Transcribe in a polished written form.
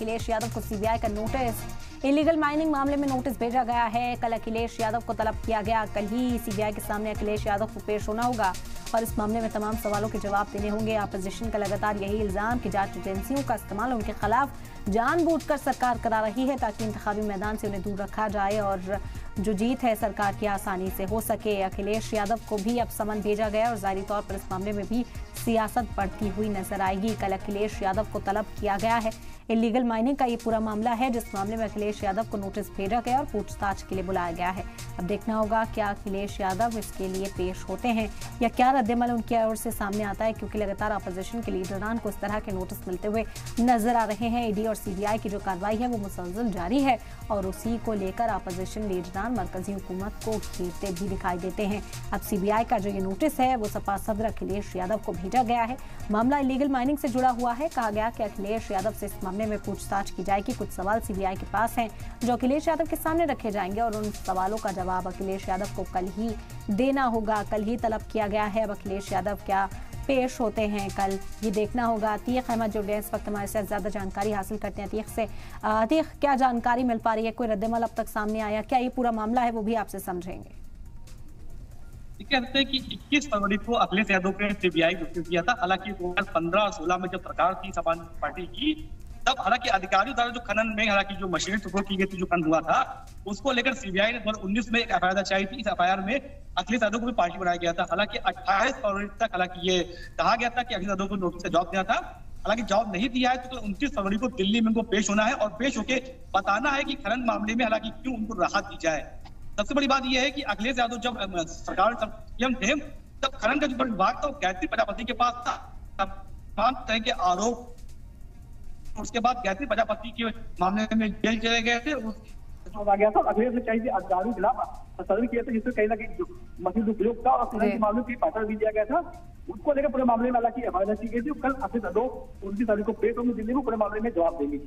अखिलेश यादव को सीबीआई का notice. Illegal mining मामले में नोटिस भेजा गया है। कल अखिलेश यादव को तलब किया गया। कल ही सीबीआई के सामने अखिलेश यादव को पेश होना होगा और इस मामले में तमाम सवालों के जवाब देने होंगे। अपोजिशन का लगातार यही इल्जाम कि जांच एजेंसियों का इस्तेमाल उनके खिलाफ जानबूझकर सरकार करा रही है ताकि इंतखाबी मैदान से उन्हें दूर रखा जाए और जो जीत है सरकार की आसानी से हो सके। अखिलेश यादव को भी अब समन भेजा गया और जाहिर तौर पर इस मामले में भी सियासत बढ़ती हुई नजर आएगी। कल अखिलेश यादव को तलब किया गया है। इलीगल माइनिंग का ये पूरा मामला है जिस मामले में अखिलेश यादव को नोटिस भेजा गया और पूछताछ के लिए बुलाया गया है। अब देखना होगा क्या अखिलेश यादव इसके लिए पेश होते हैं या क्या रद्देमल उनकी ओर से सामने आता है, क्योंकि लगातार अपोजिशन के लीडरान को इस तरह के नोटिस मिलते हुए नजर आ रहे हैं। ईडी और सीबीआई की जो कार्रवाई है वो मुसलसल जारी है और उसी को लेकर अपोजिशन लीडरान मरकजी हुकूमत को घेरते भी दिखाई देते हैं। अब सीबीआई का जो ये नोटिस है वो सपा सदर अखिलेश यादव को भेजा गया है। मामला इलीगल माइनिंग से जुड़ा हुआ है। कहा गया कि अखिलेश यादव से इस मामले में पूछताछ की जाएगी। कुछ सवाल सीबीआई के पास हैं जो अखिलेश यादव के सामने रखे जाएंगे और उन सवालों का जवाब अखिलेश यादव को कल ही देना होगा। कल ही तलब किया गया है। अब अखिलेश यादव क्या पेश होते हैं कल ये देखना होगा। अतीक अहमद जुड़ गए इस वक्त हमारे साथ, ज्यादा जानकारी हासिल करते हैं अतीक से। अतीक, क्या जानकारी मिल पा रही है? कोई रद्देमल अब तक सामने आया? क्या ये पूरा मामला है वो भी आपसे समझेंगे। कहते हैं कि 21 फरवरी को अखिलेश यादव ने सीबीआई को किया था। हालांकि 2015 और 16 में जब सरकार थी समाजवादी पार्टी की, तब हालांकि अधिकारियों द्वारा जो खनन में हालांकि जो मशीनें सुपुर्द की गई थी, जो खनन हुआ था, उसको लेकर सीबीआई ने 2019 में एक एफआईआर दर्ज थी। इस एफआईआर में अखिलेश यादव को भी पार्टी बनाया गया था। हालांकि 28 फरवरी तक हालांकि ये कहा गया था कि अखिलेश यादव को नोटिस का जवाब दिया था। हालांकि जवाब नहीं दिया है तो 29 फरवरी को दिल्ली में उनको पेश होना है और पेश होकर बताना है कि खनन मामले में हालांकि क्यों उनको राहत दी जाए। सबसे बड़ी बात यह है कि अखिलेश यादव जब सरकार सीएम थे तब खनन का जो विभाग था वो गायत्री प्रजापति के पास था। तमाम तरह के आरोप, उसके बाद गायत्री प्रजापति के मामले में जेल चले गए थे। आ गया था अखिलेश ने चाहिए अधिकारियों के खिलाफ सदन किया था जिससे कहीं ना कहीं मसीद उपयोग था और खनन के मामले की पहचान भी दिया गया था। उसको लेकर पूरे मामले में हालांकि एफआईआर की गई थी। कल अखिलेश यादव 29 तारीख को पेश होंगे दिल्ली में, पूरे मामले में जवाब देंगे।